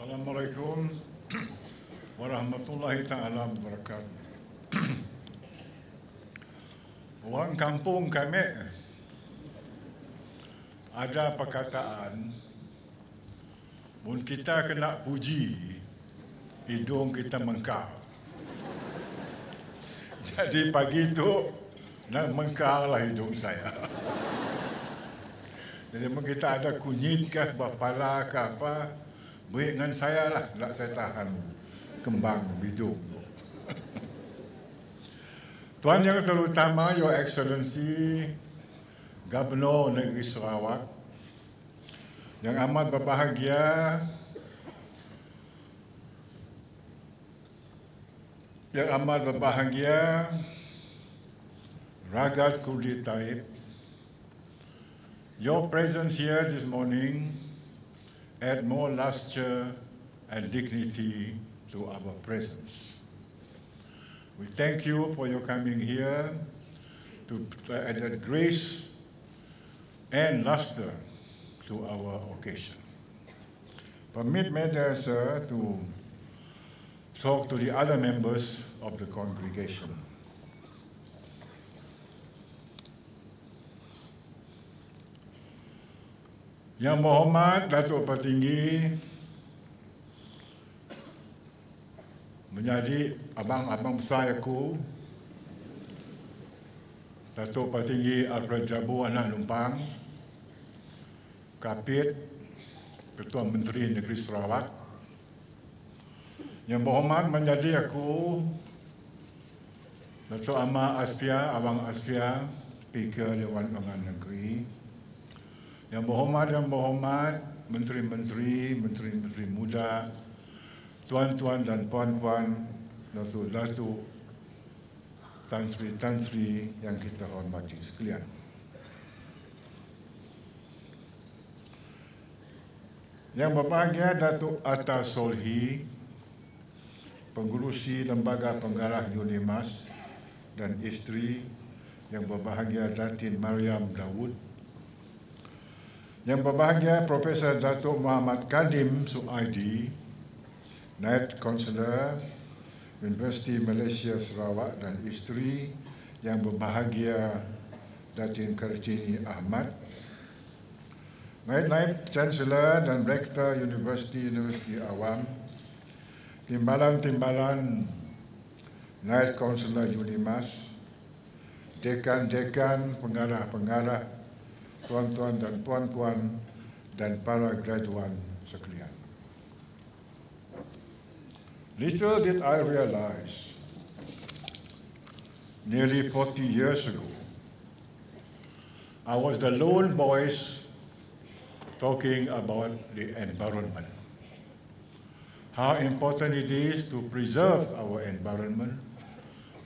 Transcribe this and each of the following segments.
Assalamualaikum warahmatullahi ta'ala wabarakatuh. Orang kampung kami ada perkataan, mun kita kena puji, hidung kita mengkar. Jadi pagi itu nak mengkarlah hidung saya. Jadi mungkin kita ada kunyit ke bapala ke apa, baik dengan saya lah, nak saya tahan kembang hidung tu. Tuan Yang Terutama, Your Excellency, Gubernur Negeri Sarawak, yang amat berbahagia, Ragat Kurdi Taib, your presence here this morning add more luster and dignity to our presence. We thank you for your coming here to add grace and luster to our occasion. Permit me, dear sir, to talk to the other members of the congregation. Yang Berhormat Datuk Petinggi, menjadi abang-abang besar aku, Datuk Petinggi Alfred Jabu Anak Lumpang, Kapit, Ketua Menteri Negeri Sarawak. Yang Berhormat menjadi aku, Datuk Ahmad Aspia, Abang Aspia, Speaker Dewan Undangan Negeri. Yang Berhormat, Menteri-Menteri, Menteri-Menteri Muda, Tuan-tuan dan puan-puan, Datuk-datuk, Tan Sri yang kita hormati sekalian. Yang berbahagia Datuk Atta Solhi, Pengurusi Lembaga Penggarah Unimas dan isteri, yang berbahagia Datin Mariam Daud, yang berbahagia Profesor Datuk Muhammad Kadim Suaidi, Naib Kaunselor Universiti Malaysia Sarawak dan isteri, yang berbahagia Datin Kartini Ahmad, Naib Chancellor dan Rektor Universiti Awam, timbalan-timbalan Naib Kaunselor Unimas, dekan-dekan, pengarah-pengarah, tuan-tuan dan puan-puan, dan para graduan sekalian. Little did I realize, nearly 40 years ago, I was the lone voice talking about the environment. How important it is to preserve our environment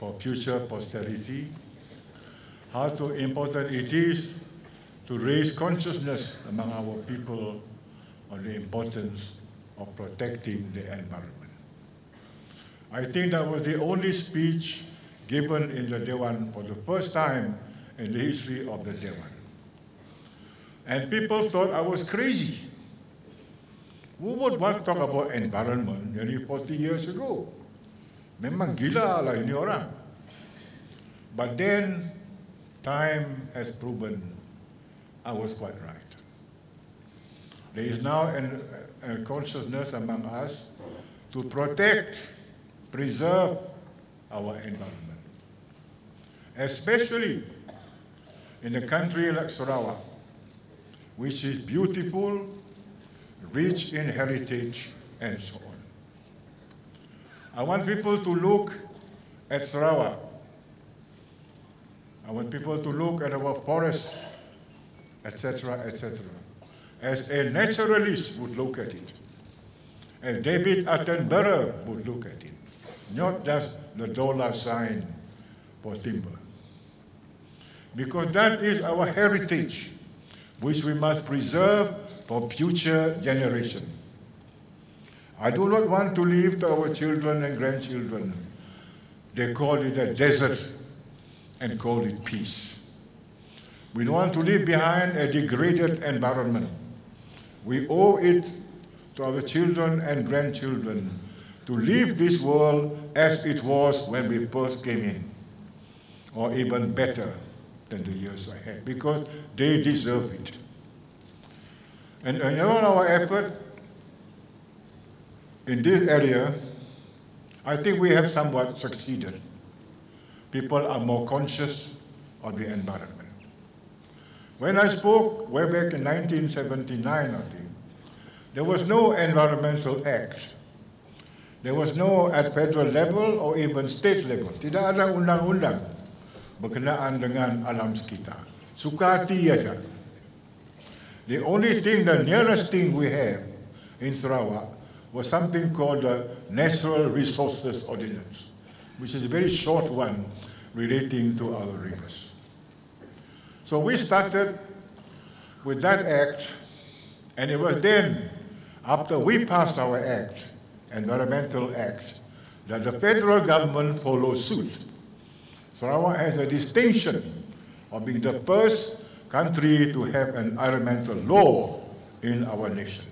for future posterity, how important it is to raise consciousness among our people on the importance of protecting the environment. I think that was the only speech given in the Dewan for the first time in the history of the Dewan. And people thought I was crazy. Who would want to talk about environment nearly 40 years ago? Memang gila lah ini orang. But then, time has proven I was quite right. There is now a consciousness among us to protect, preserve our environment. Especially in a country like Sarawak, which is beautiful, rich in heritage, and so on. I want people to look at Sarawak. I want people to look at our forests, etc., as a naturalist would look at it, as David Attenborough would look at it, not just the dollar sign for timber. Because that is our heritage, which we must preserve for future generations. I do not want to leave to our children and grandchildren. They call it a desert and call it peace. We don't want to leave behind a degraded environment. We owe it to our children and grandchildren to leave this world as it was when we first came in, or even better than the years ahead, because they deserve it. And in all our effort in this area, I think we have somewhat succeeded. People are more conscious of the environment. When I spoke way back in 1979, I think, there was no environmental act. There was no at federal level or even state level. Tidak ada undang-undang berkenaan dengan alam sekitar. Sukati aja. The only thing, the nearest thing we have in Sarawak was something called the Natural Resources Ordinance, which is a very short one relating to our rivers. So we started with that act, and it was then, after we passed our act, Environmental Act, that the federal government followed suit. Sarawak has a distinction of being the first country to have an environmental law in our nation.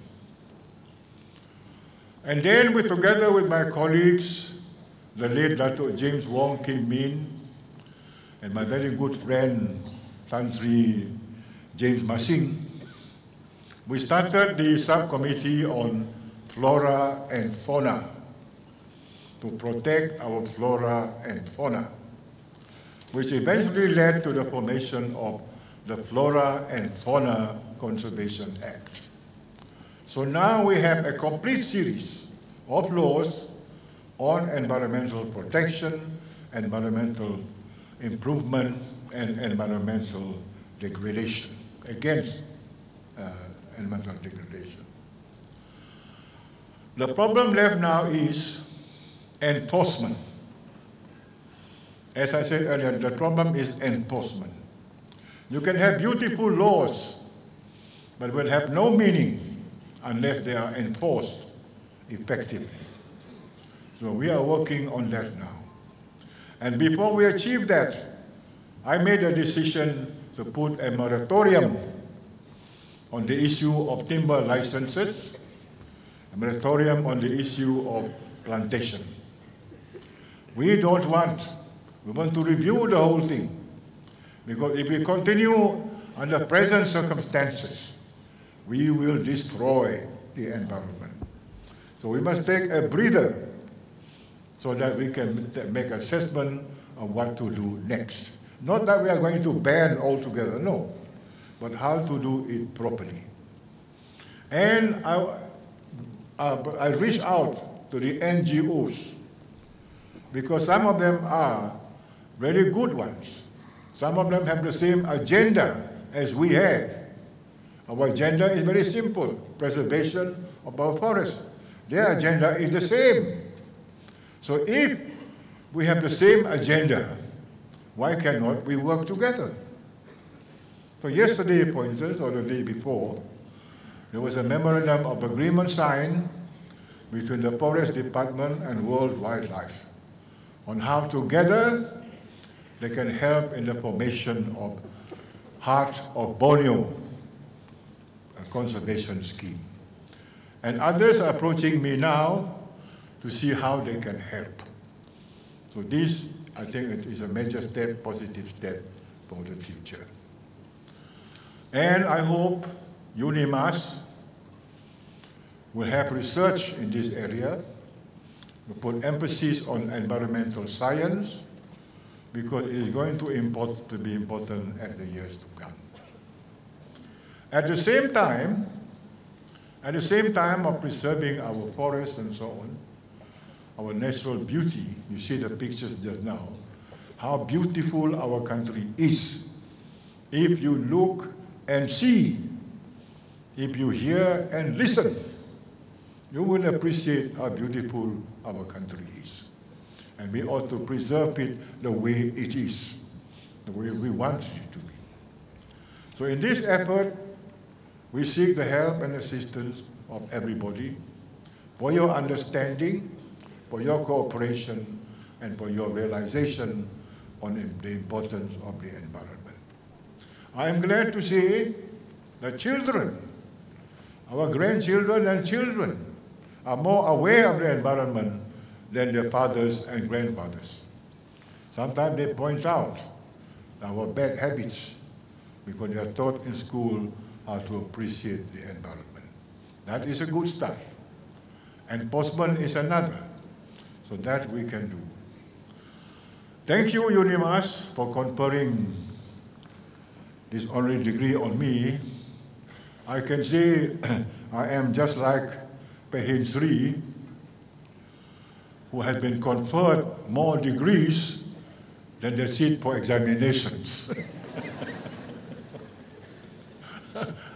And then, together with my colleagues, the late Dato' James Wong Kim Min, and my very good friend, Tan Sri James Masing, we started the subcommittee on flora and fauna to protect our flora and fauna, which eventually led to the formation of the Flora and Fauna Conservation Act. So now we have a complete series of laws on environmental protection, environmental improvement, and environmental degradation, against environmental degradation. The problem left now is enforcement. As I said earlier, the problem is enforcement. You can have beautiful laws, but will have no meaning unless they are enforced effectively. So we are working on that now. And before we achieve that, I made a decision to put a moratorium on the issue of timber licenses, a moratorium on the issue of plantation. We want to review the whole thing, because if we continue under present circumstances, we will destroy the environment. So we must take a breather so that we can make assessment of what to do next. Not that we are going to ban altogether, no, but how to do it properly. And I reach out to the NGOs, because some of them are very good ones. Some of them have the same agenda as we have. Our agenda is very simple, preservation of our forests. Their agenda is the same. So if we have the same agenda, why cannot we work together? So yesterday, for instance, or the day before, there was a memorandum of agreement signed between the Forest Department and World Wildlife on how together they can help in the formation of Heart of Borneo, a conservation scheme. And others are approaching me now to see how they can help. So this, I think, is a major step, positive step for the future. And I hope Unimas will have research in this area, will put emphasis on environmental science, because it is going to be important as the years to come. At the same time of preserving our forests and so on, our natural beauty, you see the pictures just now, how beautiful our country is. If you look and see, if you hear and listen, you will appreciate how beautiful our country is. And we ought to preserve it the way it is, the way we want it to be. So in this effort, we seek the help and assistance of everybody, for your understanding, for your cooperation, and for your realization on the importance of the environment. I am glad to say that children Our grandchildren and children are more aware of the environment than their fathers and grandfathers. Sometimes they point out our bad habits because they are taught in school how to appreciate the environment. That is a good start. Enforcement is another, so that we can do. Thank you, Unimas, for conferring this honorary degree on me. I can say I am just like Pehin Sri, who has been conferred more degrees than they sit for examinations.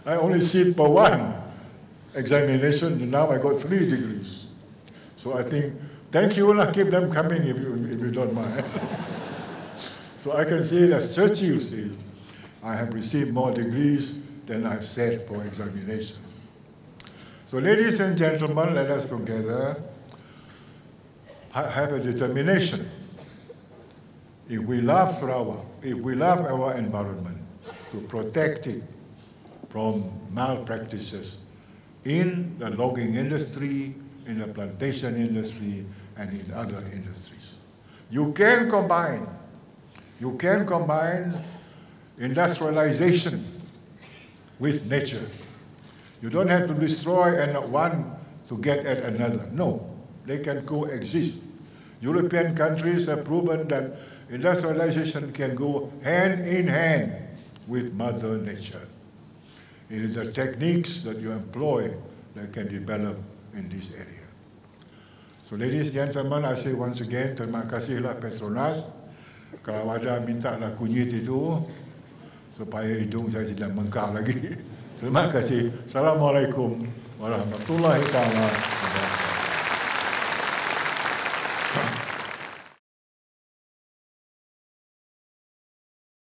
I only sit for one examination, and now I got 3 degrees. So I think, thank you, keep them coming if you don't mind. So I can say that Churchill says, I have received more degrees than I've sat for examination. So ladies and gentlemen, let us together have a determination. If we love Sarawak, if we love our environment, to protect it from malpractices in the logging industry, in the plantation industry, and in other industries. You can combine industrialization with nature. You don't have to destroy one to get at another. No, they can coexist. European countries have proven that industrialization can go hand in hand with Mother Nature. It is the techniques that you employ that can develop in this area. So ladies and gentlemen, I say once again, terima kasihlah Petronas. Kalau ada mintalah kunyit itu, supaya hidung saya tidak mengkak lagi. Terima kasih. Assalamualaikum warahmatullahi wabarakatuh.